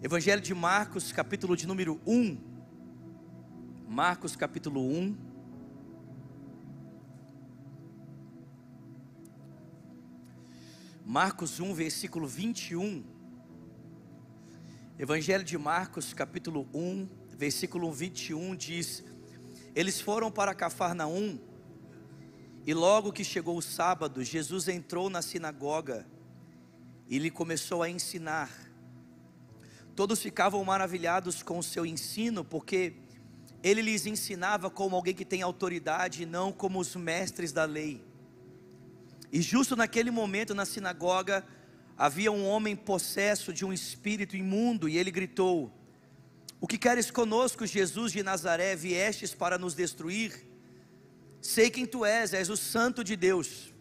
Evangelho de Marcos, capítulo de número 1. Marcos, capítulo 1. Marcos 1, versículo 21. Evangelho de Marcos, capítulo 1, versículo 21 diz: Eles foram para Cafarnaum, e logo que chegou o sábado, Jesus entrou na sinagoga e lhe começou a ensinar. Todos ficavam maravilhados com o seu ensino, porque ele lhes ensinava como alguém que tem autoridade e não como os mestres da lei. E justo naquele momento na sinagoga havia um homem possesso de um espírito imundo, e ele gritou: O que queres conosco, Jesus de Nazaré? Viestes para nos destruir? Sei quem tu és o Santo de Deus.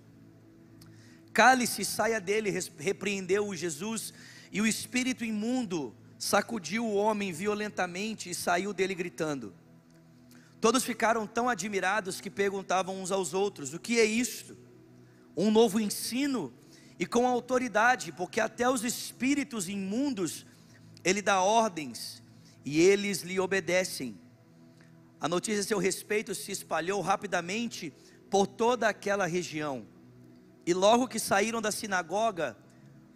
Cale-se, saia dele, repreendeu-o Jesus, e o espírito imundo sacudiu o homem violentamente e saiu dele gritando. Todos ficaram tão admirados que perguntavam uns aos outros: O que é isto? Um novo ensino e com autoridade, porque até os espíritos imundos ele dá ordens e eles lhe obedecem. A notícia a seu respeito se espalhou rapidamente por toda aquela região. E logo que saíram da sinagoga,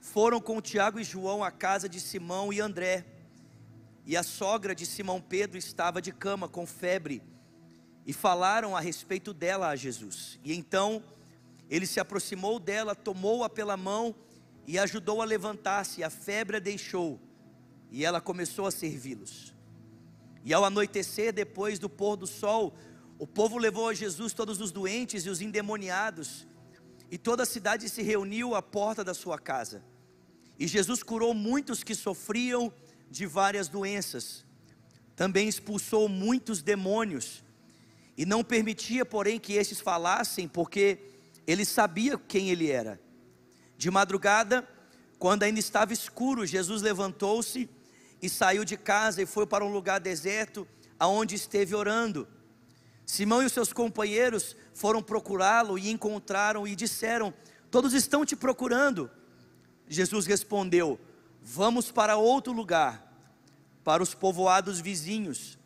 foram com Tiago e João à casa de Simão e André. E a sogra de Simão Pedro estava de cama com febre, e falaram a respeito dela a Jesus. E então ele se aproximou dela, tomou-a pela mão e ajudou a levantar-se. A febre a deixou e ela começou a servi-los. E ao anoitecer, depois do pôr do sol, o povo levou a Jesus todos os doentes e os endemoniados, e toda a cidade se reuniu à porta da sua casa. E Jesus curou muitos que sofriam de várias doenças. Também expulsou muitos demônios, e não permitia, porém, que estes falassem, porque ele sabia quem ele era. De madrugada, quando ainda estava escuro, Jesus levantou-se e saiu de casa e foi para um lugar deserto, aonde esteve orando. Simão e os seus companheiros foram procurá-lo e encontraram e disseram: Todos estão te procurando. Jesus respondeu: Vamos para outro lugar, para os povoados vizinhos,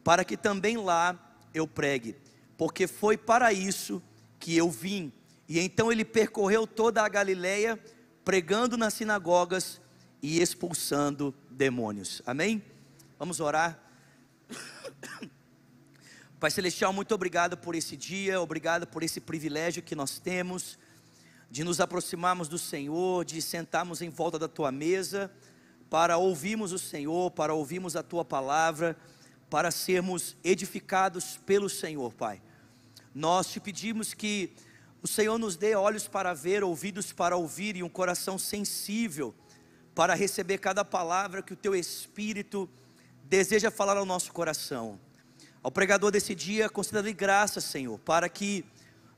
para que também lá eu pregue, porque foi para isso que eu vim. E então ele percorreu toda a Galileia, pregando nas sinagogas e expulsando demônios. Amém? Vamos orar. Pai Celestial, muito obrigado por esse dia, obrigado por esse privilégio que nós temos de nos aproximarmos do Senhor, de sentarmos em volta da Tua mesa, para ouvirmos o Senhor, para ouvirmos a Tua palavra, para sermos edificados pelo Senhor, Pai. Nós te pedimos que o Senhor nos dê olhos para ver, ouvidos para ouvir e um coração sensível para receber cada palavra que o Teu Espírito deseja falar ao nosso coração. Ao pregador desse dia, conceda-lhe graça, Senhor, para que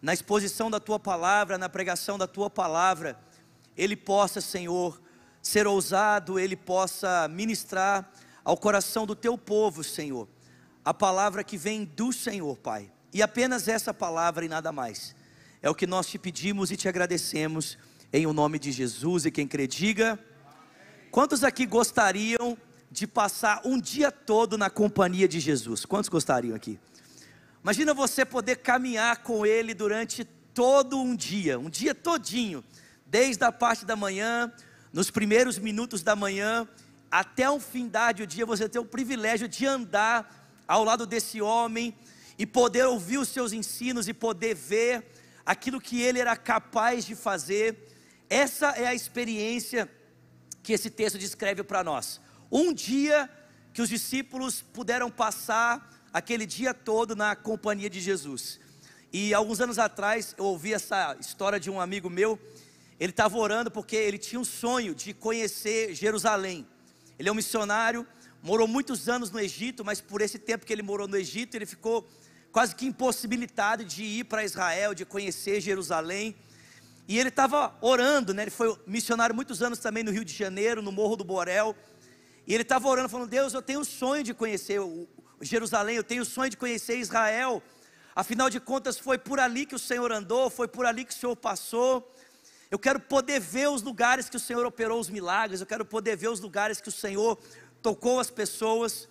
na exposição da Tua palavra, na pregação da Tua palavra, ele possa, Senhor, ser ousado, ele possa ministrar ao coração do Teu povo, Senhor, a palavra que vem do Senhor, Pai, e apenas essa palavra e nada mais. É o que nós te pedimos e te agradecemos, em o nome de Jesus. E quem crê, diga: quantos aqui gostariam de passar um dia todo na companhia de Jesus? Quantos gostariam aqui? Imagina você poder caminhar com Ele durante todo um dia todinho, desde a parte da manhã, nos primeiros minutos da manhã, até o findar do dia, você ter o privilégio de andar ao lado desse homem, e poder ouvir os seus ensinos, e poder ver aquilo que Ele era capaz de fazer. Essa é a experiência que esse texto descreve para nós. Um dia que os discípulos puderam passar aquele dia todo na companhia de Jesus. E alguns anos atrás eu ouvi essa história de um amigo meu. Ele estava orando porque ele tinha um sonho de conhecer Jerusalém. Ele é um missionário, morou muitos anos no Egito, mas por esse tempo que ele morou no Egito, ele ficou quase que impossibilitado de ir para Israel, de conhecer Jerusalém. E ele estava orando, né? Ele foi missionário muitos anos também no Rio de Janeiro, no Morro do Borel. E ele estava orando, falando: Deus, eu tenho o sonho de conhecer Jerusalém, eu tenho o sonho de conhecer Israel. Afinal de contas, foi por ali que o Senhor andou, foi por ali que o Senhor passou. Eu quero poder ver os lugares que o Senhor operou os milagres, eu quero poder ver os lugares que o Senhor tocou as pessoas.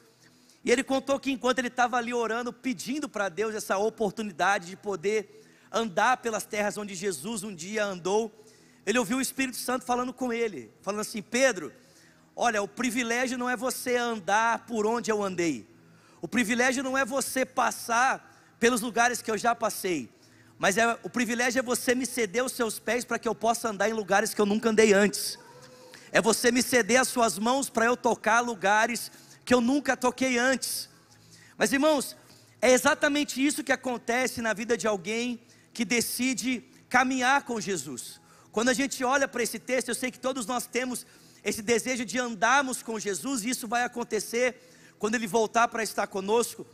E ele contou que enquanto ele estava ali orando, pedindo para Deus essa oportunidade de poder andar pelas terras onde Jesus um dia andou, ele ouviu o Espírito Santo falando com ele, falando assim: Pedro, olha, o privilégio não é você andar por onde eu andei, o privilégio não é você passar pelos lugares que eu já passei, mas o privilégio é você me ceder os seus pés para que eu possa andar em lugares que eu nunca andei antes, é você me ceder as suas mãos para eu tocar lugares que eu nunca toquei antes. Mas irmãos, é exatamente isso que acontece na vida de alguém que decide caminhar com Jesus. Quando a gente olha para esse texto, eu sei que todos nós temos esse desejo de andarmos com Jesus, e isso vai acontecer quando Ele voltar para estar conosco,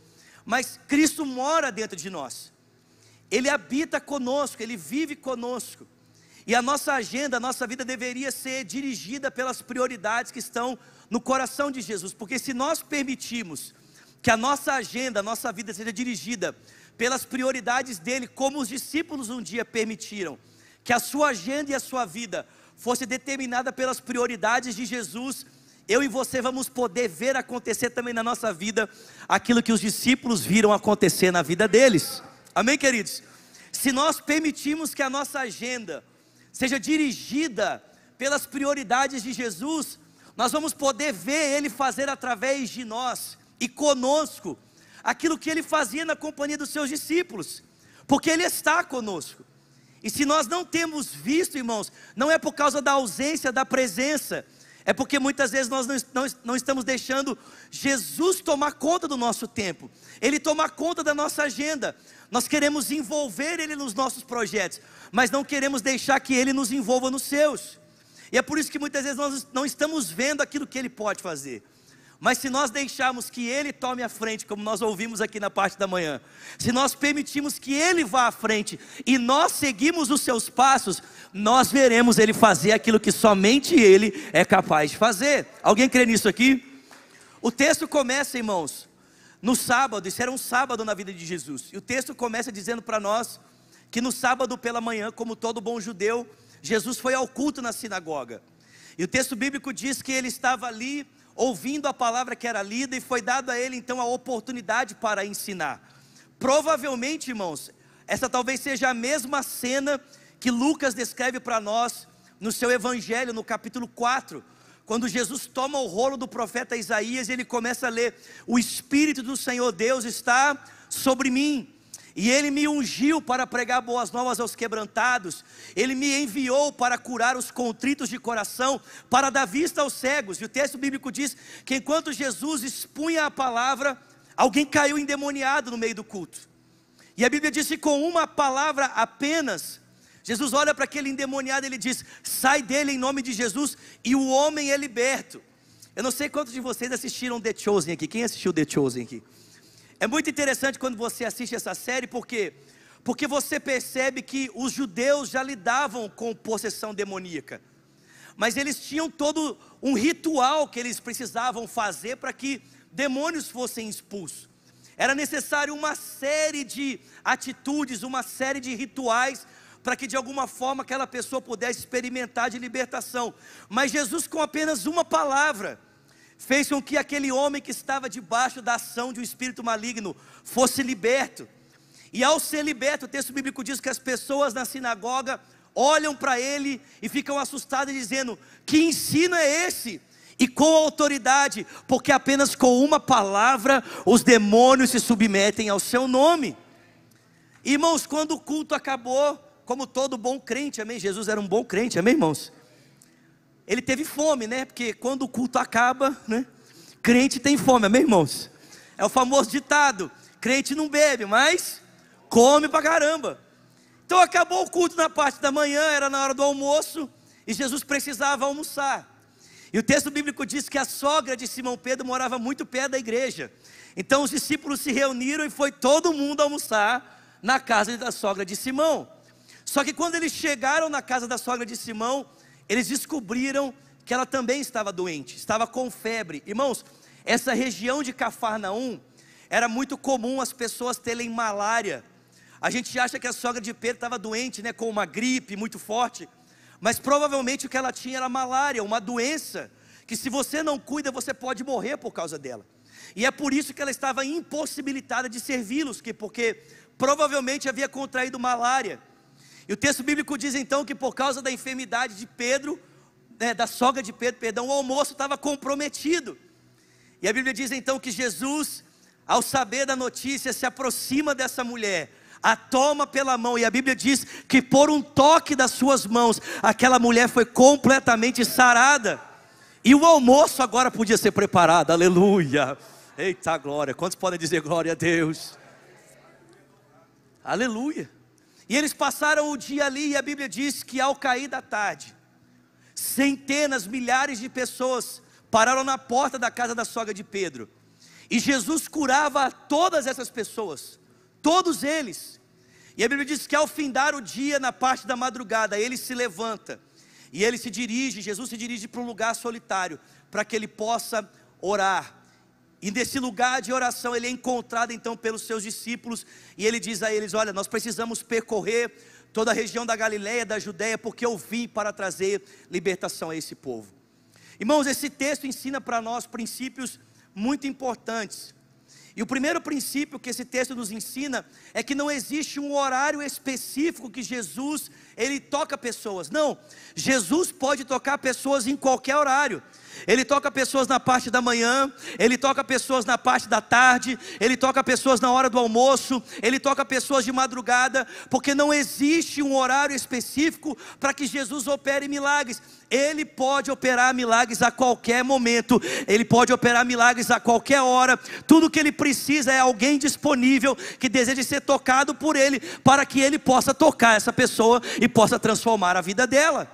mas Cristo mora dentro de nós, Ele habita conosco, Ele vive conosco, e a nossa agenda, a nossa vida deveria ser dirigida pelas prioridades que estão no coração de Jesus, porque se nós permitirmos que a nossa agenda, a nossa vida seja dirigida pelas prioridades dEle, como os discípulos um dia permitiram, que a sua agenda e a sua vida fosse determinada pelas prioridades de Jesus, eu e você vamos poder ver acontecer também na nossa vida aquilo que os discípulos viram acontecer na vida deles. Amém, queridos? Se nós permitirmos que a nossa agenda seja dirigida pelas prioridades de Jesus, nós vamos poder ver Ele fazer através de nós e conosco aquilo que Ele fazia na companhia dos seus discípulos, porque Ele está conosco. E se nós não temos visto, irmãos, não é por causa da ausência da presença, é porque muitas vezes nós não estamos deixando Jesus tomar conta do nosso tempo, Ele tomar conta da nossa agenda. Nós queremos envolver Ele nos nossos projetos, mas não queremos deixar que Ele nos envolva nos seus. E é por isso que muitas vezes nós não estamos vendo aquilo que Ele pode fazer. Mas se nós deixarmos que Ele tome a frente, como nós ouvimos aqui na parte da manhã, se nós permitirmos que Ele vá à frente e nós seguimos os seus passos, nós veremos Ele fazer aquilo que somente Ele é capaz de fazer. Alguém crê nisso aqui? O texto começa, irmãos, no sábado. Isso era um sábado na vida de Jesus, e o texto começa dizendo para nós que no sábado pela manhã, como todo bom judeu, Jesus foi ao culto na sinagoga. E o texto bíblico diz que Ele estava ali ouvindo a palavra que era lida, e foi dado a Ele então a oportunidade para ensinar. Provavelmente, irmãos, essa talvez seja a mesma cena que Lucas descreve para nós no seu evangelho, no capítulo 4, quando Jesus toma o rolo do profeta Isaías e ele começa a ler: o Espírito do Senhor Deus está sobre mim, e Ele me ungiu para pregar boas novas aos quebrantados, Ele me enviou para curar os contritos de coração, para dar vista aos cegos. E o texto bíblico diz que enquanto Jesus expunha a palavra, alguém caiu endemoniado no meio do culto. E a Bíblia diz que com uma palavra apenas, Jesus olha para aquele endemoniado e Ele diz: sai dele em nome de Jesus, e o homem é liberto. Eu não sei quantos de vocês assistiram The Chosen aqui. Quem assistiu The Chosen aqui? É muito interessante quando você assiste essa série, porque você percebe que os judeus já lidavam com possessão demoníaca, mas eles tinham todo um ritual que eles precisavam fazer para que demônios fossem expulsos. Era necessário uma série de atitudes, uma série de rituais, para que de alguma forma aquela pessoa pudesse experimentar de libertação. Mas Jesus, com apenas uma palavra, fez com que aquele homem que estava debaixo da ação de um espírito maligno fosse liberto. E ao ser liberto, o texto bíblico diz que as pessoas na sinagoga olham para ele e ficam assustadas, dizendo: que ensino é esse? E com autoridade, porque apenas com uma palavra os demônios se submetem ao seu nome. Irmãos, quando o culto acabou, como todo bom crente, amém? Jesus era um bom crente, amém, irmãos? Ele teve fome, né? Porque quando o culto acaba, né? Crente tem fome, amém, irmãos? É o famoso ditado: crente não bebe, mas come pra caramba. Então acabou o culto na parte da manhã, era na hora do almoço, e Jesus precisava almoçar. E o texto bíblico diz que a sogra de Simão Pedro morava muito perto da igreja. Então os discípulos se reuniram e foi todo mundo almoçar na casa da sogra de Simão. Só que quando eles chegaram na casa da sogra de Simão, eles descobriram que ela também estava doente, estava com febre. Irmãos, essa região de Cafarnaum, era muito comum as pessoas terem malária. A gente acha que a sogra de Pedro estava doente, né, com uma gripe muito forte, mas provavelmente o que ela tinha era malária, uma doença que se você não cuida, você pode morrer por causa dela. E é por isso que ela estava impossibilitada de servi-los, porque provavelmente havia contraído malária. E o texto bíblico diz então que por causa da enfermidade de Pedro, da sogra de Pedro, perdão, o almoço estava comprometido. E a Bíblia diz então que Jesus, ao saber da notícia, se aproxima dessa mulher, a toma pela mão, e a Bíblia diz que por um toque das suas mãos, aquela mulher foi completamente sarada. E o almoço agora podia ser preparado, aleluia. Eita glória, quantos podem dizer glória a Deus? Aleluia. E eles passaram o dia ali, e a Bíblia diz que ao cair da tarde, centenas, milhares de pessoas pararam na porta da casa da sogra de Pedro, e Jesus curava a todas essas pessoas, todos eles. E a Bíblia diz que ao findar o dia, na parte da madrugada, ele se levanta, e ele se dirige, Jesus se dirige para um lugar solitário, para que ele possa orar. E nesse lugar de oração, ele é encontrado então pelos seus discípulos, e ele diz a eles: olha, nós precisamos percorrer toda a região da Galileia, da Judéia, porque eu vim para trazer libertação a esse povo. Irmãos, esse texto ensina para nós princípios muito importantes. E o primeiro princípio que esse texto nos ensina é que não existe um horário específico que Jesus, ele toca pessoas. Não, Jesus pode tocar pessoas em qualquer horário. Ele toca pessoas na parte da manhã, ele toca pessoas na parte da tarde, ele toca pessoas na hora do almoço, ele toca pessoas de madrugada, porque não existe um horário específico para que Jesus opere milagres. Ele pode operar milagres a qualquer momento, ele pode operar milagres a qualquer hora. Tudo que ele precisa é alguém disponível que deseje ser tocado por ele, para que ele possa tocar essa pessoa e possa transformar a vida dela.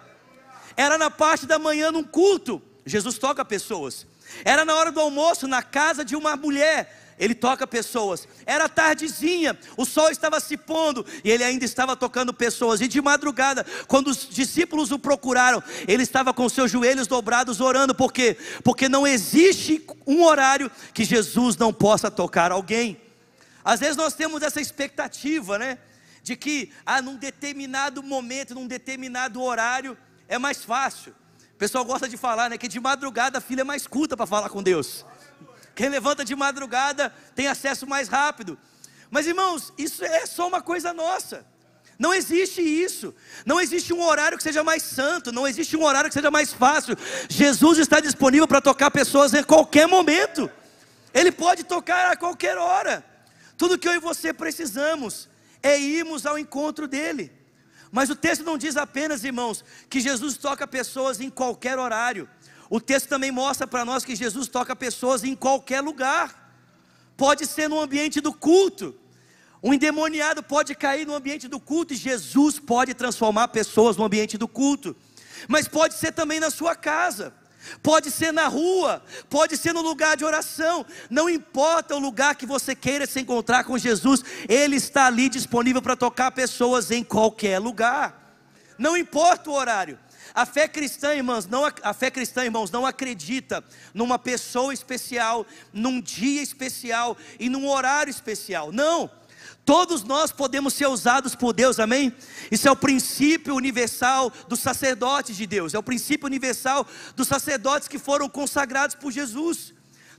Era na parte da manhã num culto, Jesus toca pessoas. Era na hora do almoço, na casa de uma mulher, ele toca pessoas. Era tardezinha, o sol estava se pondo, e ele ainda estava tocando pessoas. E de madrugada, quando os discípulos o procuraram, ele estava com seus joelhos dobrados orando. Por quê? Porque não existe um horário que Jesus não possa tocar alguém. Às vezes nós temos essa expectativa, né? De que num determinado momento, num determinado horário, é mais fácil. O pessoal gosta de falar, né, que de madrugada a fila é mais curta para falar com Deus. Quem levanta de madrugada tem acesso mais rápido. Mas irmãos, isso é só uma coisa nossa. Não existe isso. Não existe um horário que seja mais santo. Não existe um horário que seja mais fácil. Jesus está disponível para tocar pessoas em qualquer momento. Ele pode tocar a qualquer hora. Tudo que eu e você precisamos é irmos ao encontro dele. Mas o texto não diz apenas, irmãos, que Jesus toca pessoas em qualquer horário. O texto também mostra para nós que Jesus toca pessoas em qualquer lugar. Pode ser no ambiente do culto. Um endemoniado pode cair no ambiente do culto, e Jesus pode transformar pessoas no ambiente do culto. Mas pode ser também na sua casa, pode ser na rua, pode ser no lugar de oração. Não importa o lugar que você queira se encontrar com Jesus, Ele está ali disponível para tocar pessoas em qualquer lugar. Não importa o horário. A fé cristã, irmãos, não acredita numa pessoa especial, num dia especial e num horário especial. Não. Todos nós podemos ser usados por Deus, amém? Isso é o princípio universal dos sacerdotes de Deus. É o princípio universal dos sacerdotes que foram consagrados por Jesus.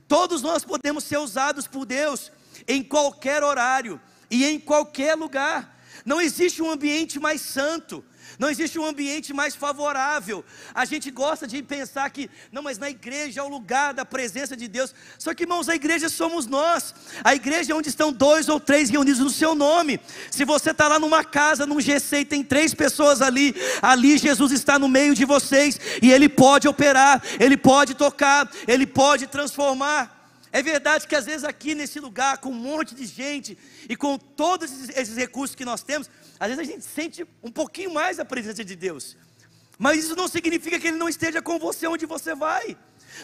Todos nós podemos ser usados por Deus em qualquer horário e em qualquer lugar. Não existe um ambiente mais santo, não existe um ambiente mais favorável. A gente gosta de pensar que, não, mas na igreja é o lugar da presença de Deus. Só que, irmãos, a igreja somos nós. A igreja é onde estão 2 ou 3 reunidos no seu nome. Se você está lá numa casa, num GC, e tem 3 pessoas ali Jesus está no meio de vocês, e Ele pode operar, Ele pode tocar, Ele pode transformar. É verdade que às vezes aqui nesse lugar, com um monte de gente, e com todos esses recursos que nós temos, às vezes a gente sente um pouquinho mais a presença de Deus. Mas isso não significa que Ele não esteja com você onde você vai.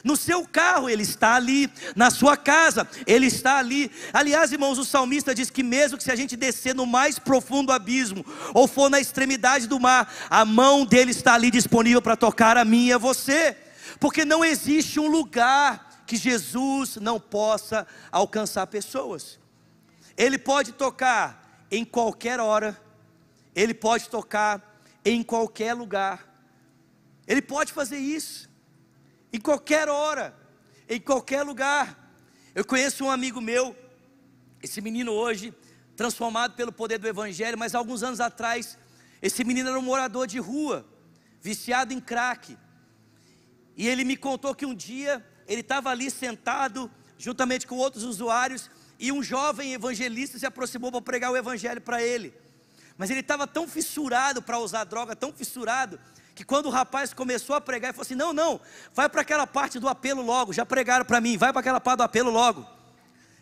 No seu carro Ele está ali, na sua casa Ele está ali. Aliás, irmãos, o salmista diz que mesmo que se a gente descer no mais profundo abismo, ou for na extremidade do mar, a mão dele está ali disponível para tocar a mim e a você. Porque não existe um lugar que Jesus não possa alcançar pessoas. Ele pode tocar em qualquer hora, Ele pode tocar em qualquer lugar, Ele pode fazer isso. em qualquer hora, em qualquer lugar. Eu conheço um amigo meu, esse menino hoje, transformado pelo poder do Evangelho, mas alguns anos atrás, esse menino era um morador de rua, viciado em crack. E ele me contou que um dia, ele estava ali sentado, juntamente com outros usuários, e um jovem evangelista se aproximou para pregar o Evangelho para ele. Mas ele estava tão fissurado para usar droga, tão fissurado, que quando o rapaz começou a pregar, ele falou assim: não, vai para aquela parte do apelo logo, já pregaram para mim, vai para aquela parte do apelo logo.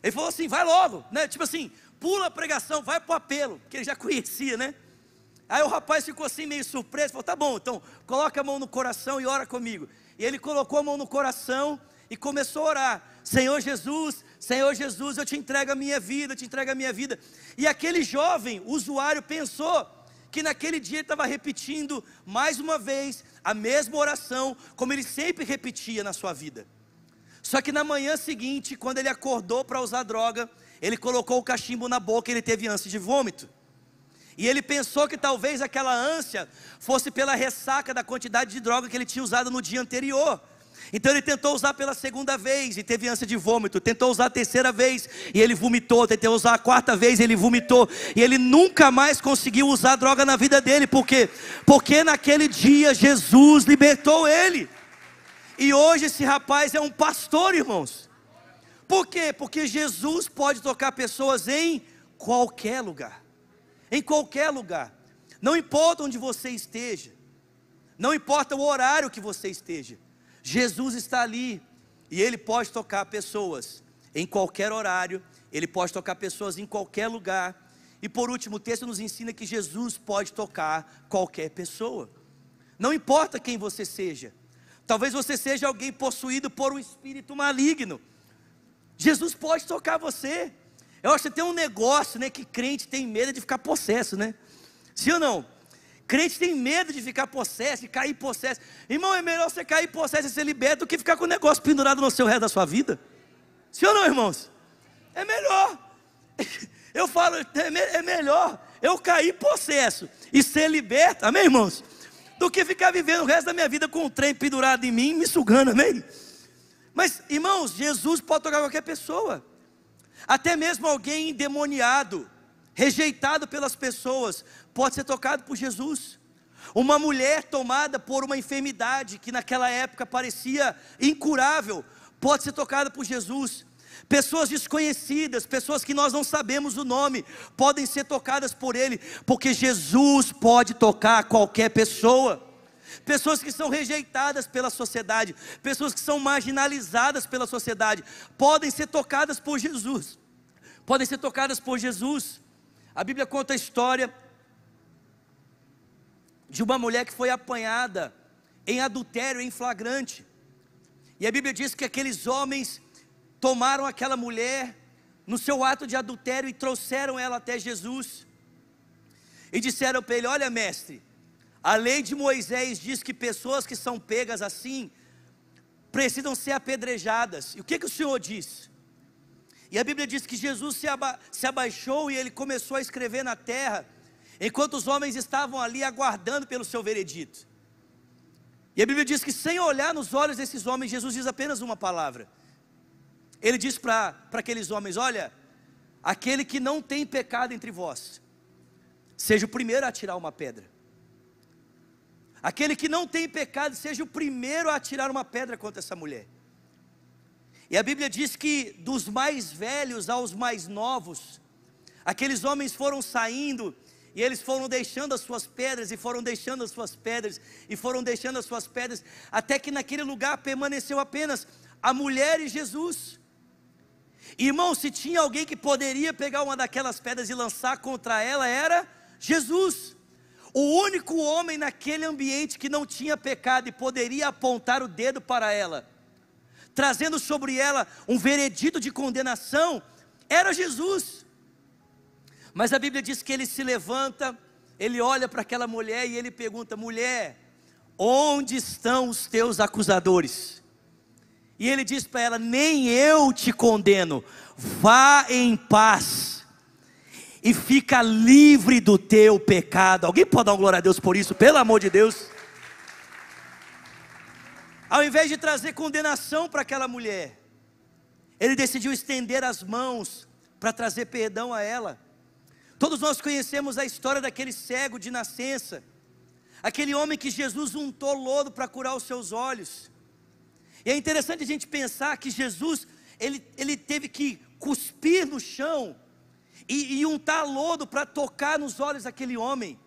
Ele falou assim: vai logo, né? Tipo assim, pula a pregação, vai para o apelo, que ele já conhecia, né? Aí o rapaz ficou assim meio surpreso, falou: tá bom, então coloca a mão no coração e ora comigo. E ele colocou a mão no coração e começou a orar: Senhor Jesus, eu te entrego a minha vida, eu te entrego a minha vida. E aquele jovem usuário pensou que naquele dia ele estava repetindo mais uma vez a mesma oração, como ele sempre repetia na sua vida. Só que na manhã seguinte, quando ele acordou para usar droga, ele colocou o cachimbo na boca e ele teve ânsia de vômito. E ele pensou que talvez aquela ânsia fosse pela ressaca da quantidade de droga que ele tinha usado no dia anterior. Então ele tentou usar pela segunda vez e teve ânsia de vômito. Tentou usar a terceira vez e ele vomitou. Tentou usar a quarta vez e ele vomitou. E ele nunca mais conseguiu usar droga na vida dele. Por quê? Porque naquele dia Jesus libertou ele. E hoje esse rapaz é um pastor, irmãos. Por quê? Porque Jesus pode tocar pessoas em qualquer lugar. Em qualquer lugar. Não importa onde você esteja. Não importa o horário que você esteja. Jesus está ali e Ele pode tocar pessoas em qualquer horário, Ele pode tocar pessoas em qualquer lugar. E por último, o texto nos ensina que Jesus pode tocar qualquer pessoa. Não importa quem você seja. Talvez você seja alguém possuído por um espírito maligno. Jesus pode tocar você. Eu acho que tem um negócio, né, que crente tem medo de ficar possesso, né? Sim ou não? Crente tem medo de ficar possesso, de cair possesso. Irmão, é melhor você cair possesso e ser liberto do que ficar com o negócio pendurado no seu resto da sua vida. Sim ou não, irmãos? É melhor. Eu falo, é melhor eu cair possesso e ser liberto, amém, irmãos? Do que ficar vivendo o resto da minha vida com um trem pendurado em mim, me sugando, amém? Mas, irmãos, Jesus pode tocar qualquer pessoa. Até mesmo alguém endemoniado, rejeitado pelas pessoas, pode ser tocado por Jesus. Uma mulher tomada por uma enfermidade que naquela época parecia incurável, pode ser tocada por Jesus. Pessoas desconhecidas, pessoas que nós não sabemos o nome, podem ser tocadas por Ele, porque Jesus pode tocar qualquer pessoa. Pessoas que são rejeitadas pela sociedade, pessoas que são marginalizadas pela sociedade, podem ser tocadas por Jesus. Podem ser tocadas por Jesus. A Bíblia conta a história de uma mulher que foi apanhada em adultério em flagrante. E a Bíblia diz que aqueles homens tomaram aquela mulher no seu ato de adultério e trouxeram ela até Jesus. E disseram para ele: olha, mestre, a lei de Moisés diz que pessoas que são pegas assim precisam ser apedrejadas. E o que o Senhor diz? E a Bíblia diz que Jesus se abaixou e ele começou a escrever na terra, enquanto os homens estavam ali aguardando pelo seu veredito. E a Bíblia diz que sem olhar nos olhos desses homens, Jesus diz apenas uma palavra. Ele diz para aqueles homens: olha, aquele que não tem pecado entre vós, seja o primeiro a atirar uma pedra. Aquele que não tem pecado, seja o primeiro a atirar uma pedra contra essa mulher. E a Bíblia diz que dos mais velhos aos mais novos, aqueles homens foram saindo, e eles foram deixando as suas pedras, e foram deixando as suas pedras, e foram deixando as suas pedras, até que naquele lugar permaneceu apenas a mulher e Jesus. Irmão, se tinha alguém que poderia pegar uma daquelas pedras e lançar contra ela, era Jesus. O único homem naquele ambiente que não tinha pecado e poderia apontar o dedo para ela, trazendo sobre ela um veredito de condenação, era Jesus. Mas a Bíblia diz que ele se levanta, ele olha para aquela mulher e ele pergunta: mulher, onde estão os teus acusadores? E ele diz para ela: nem eu te condeno, vá em paz e fica livre do teu pecado. Alguém pode dar uma glória a Deus por isso, pelo amor de Deus? Ao invés de trazer condenação para aquela mulher, ele decidiu estender as mãos para trazer perdão a ela. Todos nós conhecemos a história daquele cego de nascença, aquele homem que Jesus untou lodo para curar os seus olhos. E é interessante a gente pensar que Jesus, ele teve que cuspir no chão e untar lodo para tocar nos olhos daquele homem.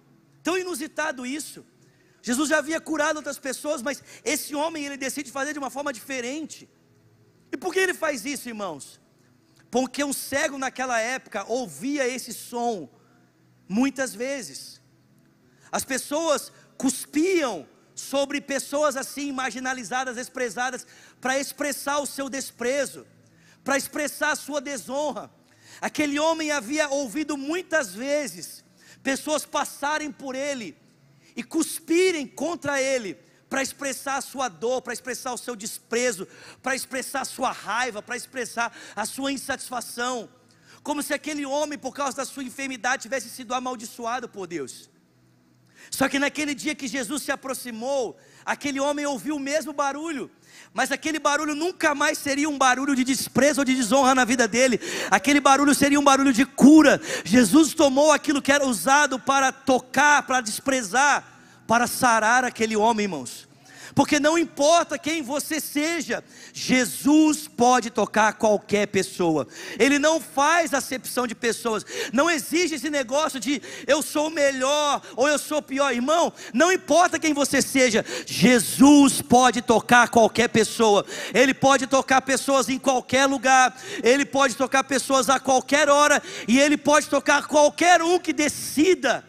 Tão inusitado isso. Jesus já havia curado outras pessoas, mas esse homem ele decide fazer de uma forma diferente. E por que ele faz isso, irmãos? Porque um cego naquela época ouvia esse som muitas vezes. As pessoas cuspiam sobre pessoas assim marginalizadas, desprezadas, para expressar o seu desprezo, para expressar a sua desonra. Aquele homem havia ouvido muitas vezes pessoas passarem por ele e cuspirem contra ele, para expressar a sua dor, para expressar o seu desprezo, para expressar a sua raiva, para expressar a sua insatisfação, como se aquele homem, por causa da sua enfermidade, tivesse sido amaldiçoado por Deus. Só que naquele dia que Jesus se aproximou, aquele homem ouviu o mesmo barulho, mas aquele barulho nunca mais seria um barulho de desprezo ou de desonra na vida dele. Aquele barulho seria um barulho de cura. Jesus tomou aquilo que era usado para tocar, para desprezar, para sarar aquele homem, irmãos. Porque não importa quem você seja, Jesus pode tocar qualquer pessoa. Ele não faz acepção de pessoas. Não existe esse negócio de eu sou melhor ou eu sou pior, irmão. Não importa quem você seja, Jesus pode tocar qualquer pessoa. Ele pode tocar pessoas em qualquer lugar. Ele pode tocar pessoas a qualquer hora. E Ele pode tocar qualquer um que decida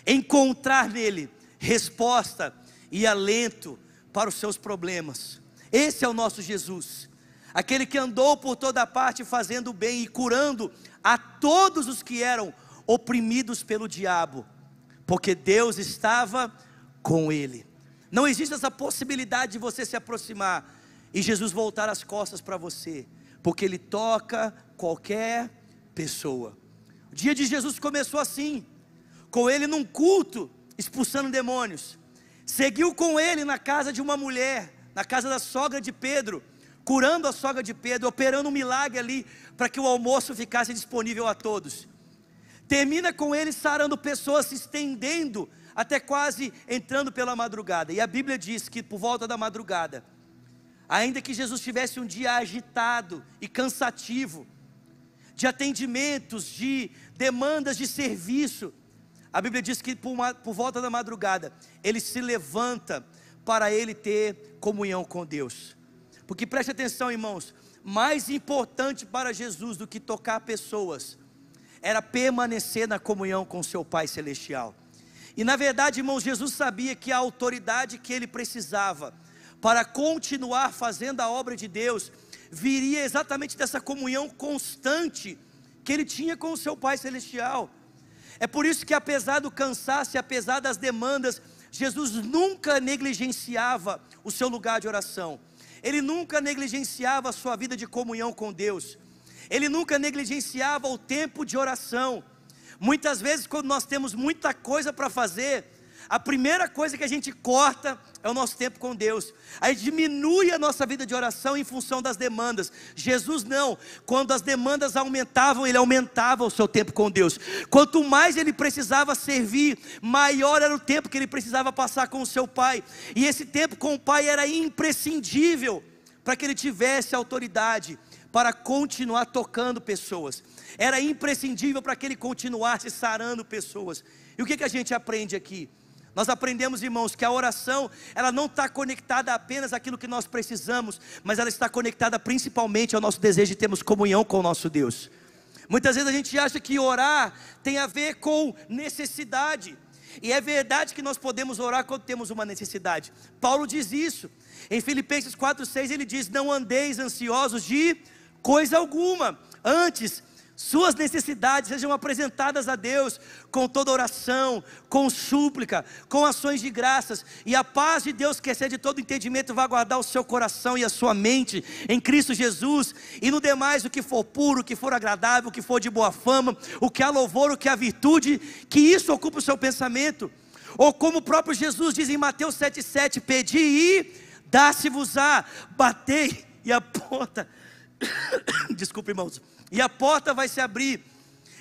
encontrar nele resposta e alento para os seus problemas. Esse é o nosso Jesus, aquele que andou por toda parte fazendo o bem e curando a todos os que eram oprimidos pelo diabo, porque Deus estava com ele. Não existe essa possibilidade de você se aproximar e Jesus voltar as costas para você, porque Ele toca qualquer pessoa. O dia de Jesus começou assim, com Ele num culto, expulsando demônios. Seguiu com Ele na casa de uma mulher, na casa da sogra de Pedro, curando a sogra de Pedro, operando um milagre ali, para que o almoço ficasse disponível a todos. Termina com Ele sarando pessoas, se estendendo, até quase entrando pela madrugada. E a Bíblia diz que por volta da madrugada, ainda que Jesus tivesse um dia agitado e cansativo, de atendimentos, de demandas de serviço, a Bíblia diz que por volta da madrugada, Ele se levanta para Ele ter comunhão com Deus. Porque preste atenção, irmãos, mais importante para Jesus do que tocar pessoas, era permanecer na comunhão com seu Pai Celestial. E na verdade, irmãos, Jesus sabia que a autoridade que Ele precisava para continuar fazendo a obra de Deus, viria exatamente dessa comunhão constante que Ele tinha com o seu Pai Celestial. É por isso que apesar do cansaço e apesar das demandas, Jesus nunca negligenciava o seu lugar de oração. Ele nunca negligenciava a sua vida de comunhão com Deus. Ele nunca negligenciava o tempo de oração. Muitas vezes quando nós temos muita coisa para fazer, a primeira coisa que a gente corta é o nosso tempo com Deus. Aí diminui a nossa vida de oração em função das demandas. Jesus não, quando as demandas aumentavam, Ele aumentava o seu tempo com Deus. Quanto mais Ele precisava servir, maior era o tempo que Ele precisava passar com o seu Pai. E esse tempo com o Pai era imprescindível para que Ele tivesse autoridade para continuar tocando pessoas. Era imprescindível para que Ele continuasse sarando pessoas. E o que a gente aprende aqui? Nós aprendemos, irmãos, que a oração, ela não está conectada apenas àquilo que nós precisamos, mas ela está conectada principalmente ao nosso desejo de termos comunhão com o nosso Deus. Muitas vezes a gente acha que orar tem a ver com necessidade, e é verdade que nós podemos orar quando temos uma necessidade. Paulo diz isso, em Filipenses 4,6 ele diz: não andeis ansiosos de coisa alguma, antes suas necessidades sejam apresentadas a Deus com toda oração, com súplica, com ações de graças, e a paz de Deus, que excede todo entendimento, vai guardar o seu coração e a sua mente em Cristo Jesus. E no demais, o que for puro, o que for agradável, o que for de boa fama, o que há louvor, o que há virtude, que isso ocupe o seu pensamento. Ou como o próprio Jesus diz em Mateus 7,7: pedi e dá-se-vos-á, batei e a porta, desculpa, irmãos, e a porta vai se abrir.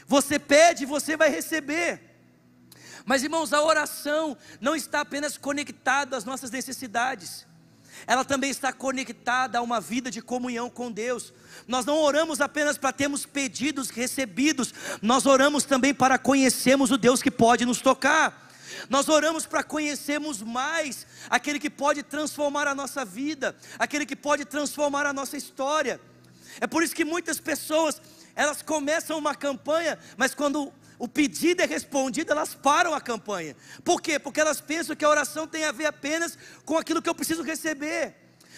Você pede, você vai receber. Mas, irmãos, a oração não está apenas conectada às nossas necessidades, ela também está conectada a uma vida de comunhão com Deus. Nós não oramos apenas para termos pedidos recebidos, nós oramos também para conhecermos o Deus que pode nos tocar. Nós oramos para conhecermos mais aquele que pode transformar a nossa vida, aquele que pode transformar a nossa história. É por isso que muitas pessoas, elas começam uma campanha, mas quando o pedido é respondido, elas param a campanha. Por quê? Porque elas pensam que a oração tem a ver apenas com aquilo que eu preciso receber.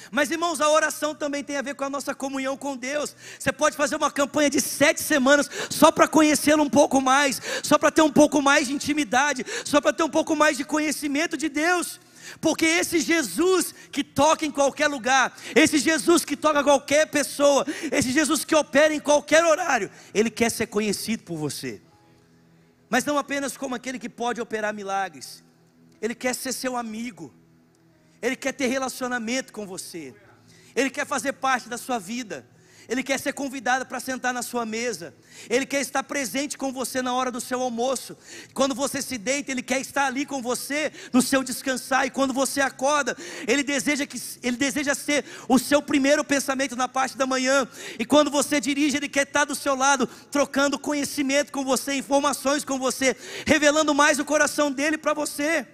Mas, irmãos, a oração também tem a ver com a nossa comunhão com Deus. Você pode fazer uma campanha de 7 semanas só para conhecê-lo um pouco mais, só para ter um pouco mais de intimidade, só para ter um pouco mais de conhecimento de Deus. Porque esse Jesus que toca em qualquer lugar, esse Jesus que toca qualquer pessoa, esse Jesus que opera em qualquer horário, Ele quer ser conhecido por você. Mas não apenas como aquele que pode operar milagres, Ele quer ser seu amigo, Ele quer ter relacionamento com você, Ele quer fazer parte da sua vida, Ele quer ser convidado para sentar na sua mesa, Ele quer estar presente com você na hora do seu almoço. Quando você se deita, Ele quer estar ali com você no seu descansar. E quando você acorda, Ele deseja ser o seu primeiro pensamento na parte da manhã. E quando você dirige, Ele quer estar do seu lado, trocando conhecimento com você, informações com você, revelando mais o coração dEle para você.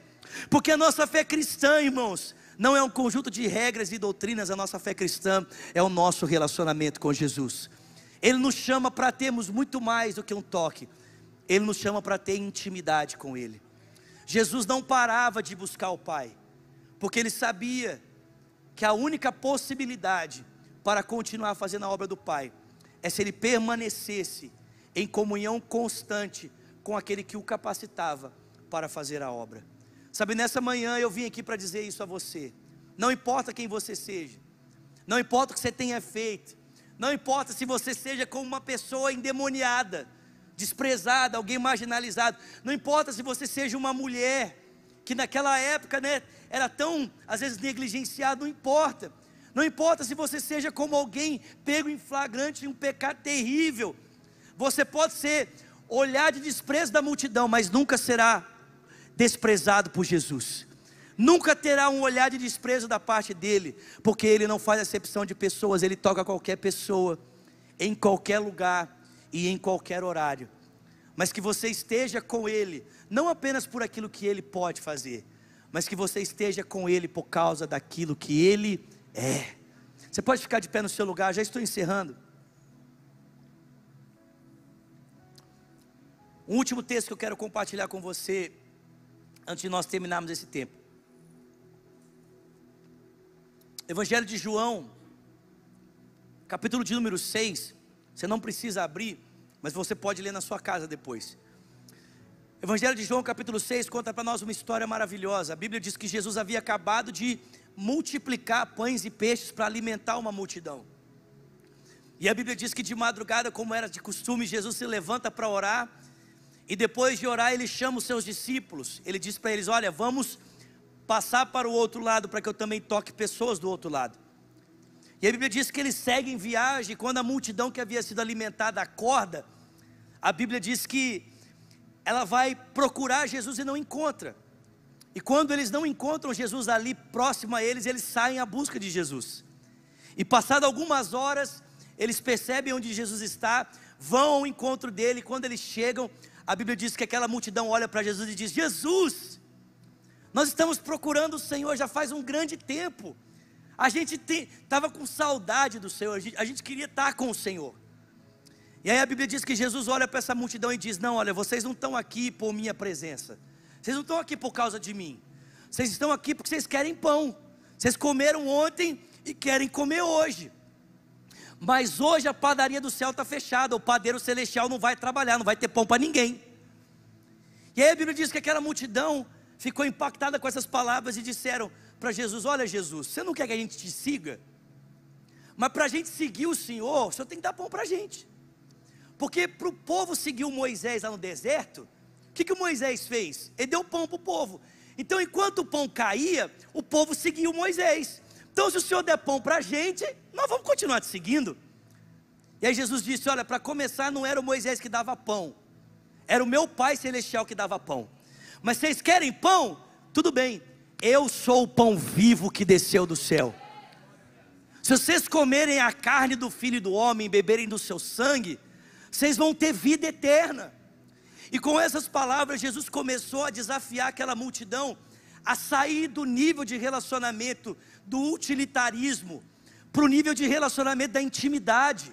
Porque a nossa fé cristã, irmãos, não é um conjunto de regras e doutrinas. A nossa fé cristã é o nosso relacionamento com Jesus. Ele nos chama para termos muito mais do que um toque, Ele nos chama para ter intimidade com Ele. Jesus não parava de buscar o Pai, porque Ele sabia que a única possibilidade para continuar fazendo a obra do Pai é se Ele permanecesse em comunhão constante com aquele que o capacitava para fazer a obra. Sabe, nessa manhã eu vim aqui para dizer isso a você. Não importa quem você seja, não importa o que você tenha feito, não importa se você seja como uma pessoa endemoniada, desprezada, alguém marginalizado, não importa se você seja uma mulher que naquela época, era tão, às vezes, negligenciado, não importa se você seja como alguém pego em flagrante em um pecado terrível. Você pode ser olhar de desprezo da multidão, mas nunca será desprezado por Jesus, nunca terá um olhar de desprezo da parte dEle, porque Ele não faz acepção de pessoas, Ele toca qualquer pessoa, em qualquer lugar e em qualquer horário. Mas que você esteja com Ele, não apenas por aquilo que Ele pode fazer, mas que você esteja com Ele por causa daquilo que Ele é. Você pode ficar de pé no seu lugar, já estou encerrando. Um último texto que eu quero compartilhar com você, antes de nós terminarmos esse tempo. Evangelho de João, capítulo de número 6, você não precisa abrir, mas você pode ler na sua casa depois. Evangelho de João, capítulo 6, conta para nós uma história maravilhosa. A Bíblia diz que Jesus havia acabado de multiplicar pães e peixes para alimentar uma multidão. E a Bíblia diz que de madrugada, como era de costume, Jesus se levanta para orar. E depois de orar, Ele chama os seus discípulos. Ele diz para eles: olha, vamos passar para o outro lado, para que eu também toque pessoas do outro lado. E a Bíblia diz que eles seguem viagem. E quando a multidão que havia sido alimentada acorda, a Bíblia diz que ela vai procurar Jesus e não encontra. E quando eles não encontram Jesus ali próximo a eles, eles saem à busca de Jesus. E passado algumas horas, eles percebem onde Jesus está, vão ao encontro dele. E quando eles chegam, a Bíblia diz que aquela multidão olha para Jesus e diz: Jesus, nós estamos procurando o Senhor já faz um grande tempo. A gente estava com saudade do Senhor, a gente queria estar com o Senhor. E aí a Bíblia diz que Jesus olha para essa multidão e diz: não, olha, vocês não estão aqui por minha presença, vocês não estão aqui por causa de mim, vocês estão aqui porque vocês querem pão. Vocês comeram ontem e querem comer hoje, mas hoje a padaria do céu está fechada, o padeiro celestial não vai trabalhar, não vai ter pão para ninguém. E aí a Bíblia diz que aquela multidão ficou impactada com essas palavras e disseram para Jesus: olha Jesus, você não quer que a gente te siga? Mas para a gente seguir o Senhor tem que dar pão para a gente. Porque para o povo seguir o Moisés lá no deserto, o que o Moisés fez? Ele deu pão para o povo. Então enquanto o pão caía, o povo seguia o Moisés. Então se o Senhor der pão para a gente, nós vamos continuar te seguindo. E aí Jesus disse, olha, para começar não era o Moisés que dava pão, era o meu Pai Celestial que dava pão. Mas vocês querem pão? Tudo bem, eu sou o pão vivo que desceu do céu. Se vocês comerem a carne do Filho do Homem, beberem do seu sangue, vocês vão ter vida eterna. E com essas palavras Jesus começou a desafiar aquela multidão a sair do nível de relacionamento do utilitarismo para o nível de relacionamento da intimidade.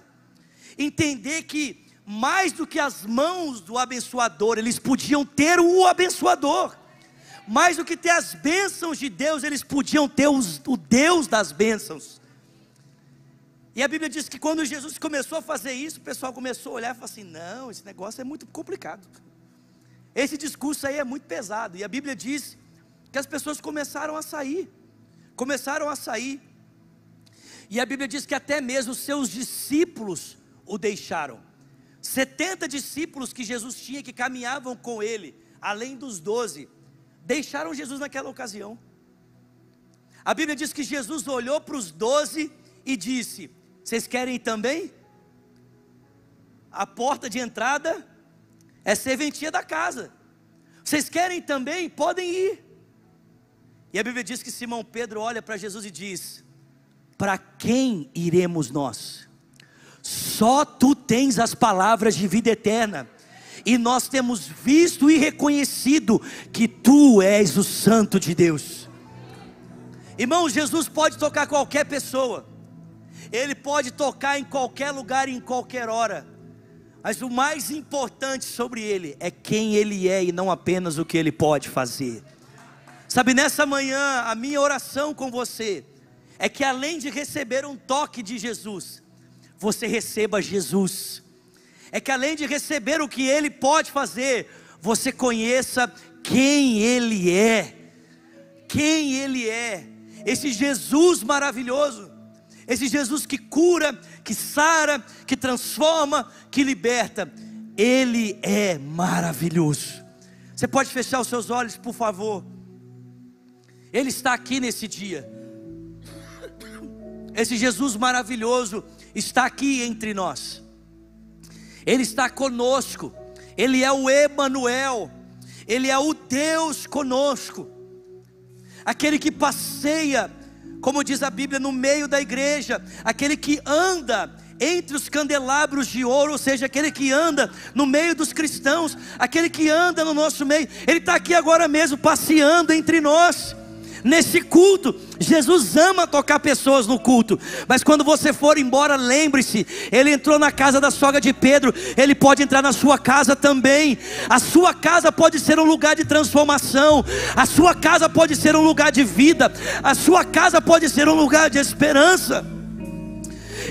Entender que mais do que as mãos do abençoador, eles podiam ter o abençoador. Mais do que ter as bênçãos de Deus, eles podiam ter o Deus das bênçãos. E a Bíblia diz que quando Jesus começou a fazer isso, o pessoal começou a olhar e falou assim, não, esse negócio é muito complicado. Esse discurso aí é muito pesado. E a Bíblia diz que as pessoas começaram a sair. E a Bíblia diz que até mesmo os seus discípulos o deixaram. 70 discípulos que Jesus tinha, que caminhavam com ele, além dos 12, deixaram Jesus naquela ocasião. A Bíblia diz que Jesus olhou para os 12 e disse, vocês querem ir também? A porta de entrada é serventia da casa. Vocês querem também? Podem ir. E a Bíblia diz que Simão Pedro olha para Jesus e diz, para quem iremos nós? Só tu tens as palavras de vida eterna, e nós temos visto e reconhecido que tu és o Santo de Deus. Irmãos, Jesus pode tocar qualquer pessoa, Ele pode tocar em qualquer lugar e em qualquer hora, mas o mais importante sobre Ele é quem Ele é e não apenas o que Ele pode fazer. Sabe, nessa manhã a minha oração com você é que além de receber um toque de Jesus, você receba Jesus. É que além de receber o que Ele pode fazer, você conheça quem Ele é. Quem Ele é. Esse Jesus maravilhoso. Esse Jesus que cura, que sara, que transforma, que liberta. Ele é maravilhoso. Você pode fechar os seus olhos, por favor. Ele está aqui nesse dia. Esse Jesus maravilhoso está aqui entre nós. Ele está conosco. Ele é o Emanuel. Ele é o Deus conosco. Aquele que passeia, como diz a Bíblia, no meio da igreja. Aquele que anda entre os candelabros de ouro, ou seja, aquele que anda no meio dos cristãos, aquele que anda no nosso meio. Ele está aqui agora mesmo passeando entre nós. Nesse culto, Jesus ama tocar pessoas no culto, mas quando você for embora, lembre-se, Ele entrou na casa da sogra de Pedro, Ele pode entrar na sua casa também. A sua casa pode ser um lugar de transformação, a sua casa pode ser um lugar de vida, a sua casa pode ser um lugar de esperança.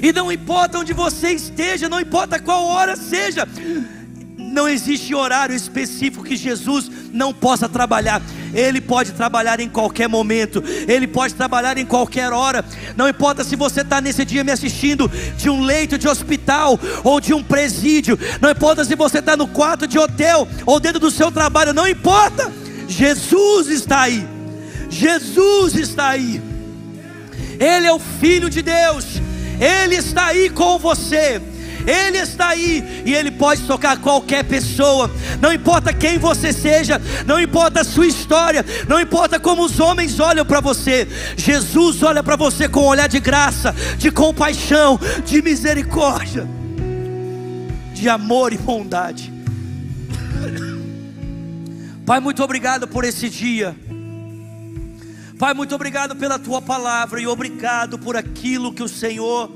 E não importa onde você esteja, não importa qual hora seja, não existe horário específico que Jesus não possa trabalhar. Ele pode trabalhar em qualquer momento, Ele pode trabalhar em qualquer hora. Não importa se você está nesse dia me assistindo de um leito de hospital ou de um presídio, não importa se você está no quarto de hotel ou dentro do seu trabalho, não importa, Jesus está aí. Jesus está aí. Ele é o Filho de Deus, Ele está aí com você. Ele está aí e Ele pode tocar qualquer pessoa. Não importa quem você seja, não importa a sua história, não importa como os homens olham para você, Jesus olha para você com um olhar de graça, de compaixão, de misericórdia, de amor e bondade. Pai, muito obrigado por esse dia. Pai, muito obrigado pela Tua palavra e obrigado por aquilo que o Senhor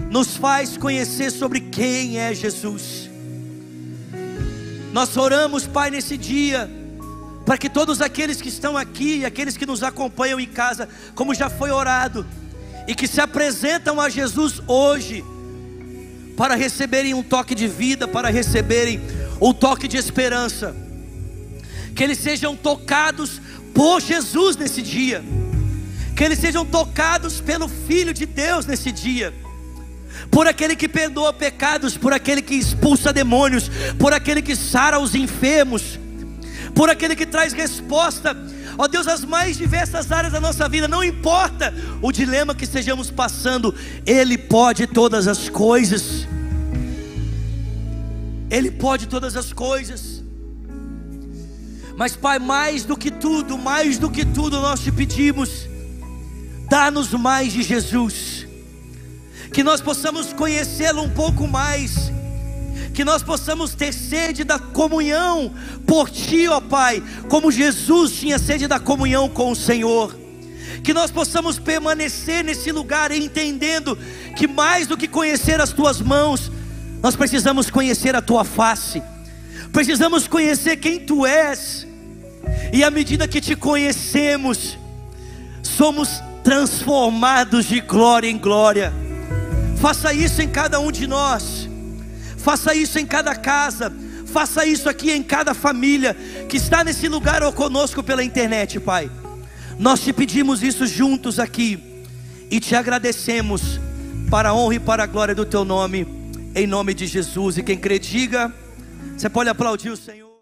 nos faz conhecer sobre quem é Jesus. Nós oramos, Pai, nesse dia, para que todos aqueles que estão aqui, aqueles que nos acompanham em casa, como já foi orado, e que se apresentam a Jesus hoje, para receberem um toque de vida, para receberem um toque de esperança, que eles sejam tocados por Jesus nesse dia, que eles sejam tocados pelo Filho de Deus nesse dia, por aquele que perdoa pecados, por aquele que expulsa demônios, por aquele que sara os enfermos, por aquele que traz resposta Ó Deus, as mais diversas áreas da nossa vida, não importa o dilema que estejamos passando, Ele pode todas as coisas. Ele pode todas as coisas. Mas Pai, mais do que tudo, nós te pedimos, dá-nos mais de Jesus, que nós possamos conhecê-lo um pouco mais, que nós possamos ter sede da comunhão por Ti, ó Pai, como Jesus tinha sede da comunhão com o Senhor. Que nós possamos permanecer nesse lugar entendendo que mais do que conhecer as Tuas mãos, nós precisamos conhecer a Tua face, precisamos conhecer quem Tu és. E à medida que Te conhecemos, somos transformados de glória em glória. Faça isso em cada um de nós, faça isso em cada casa, faça isso aqui em cada família que está nesse lugar ou conosco pela internet, Pai. Nós Te pedimos isso juntos aqui e Te agradecemos, para a honra e para a glória do Teu nome, em nome de Jesus. E quem crê diga, você pode aplaudir o Senhor.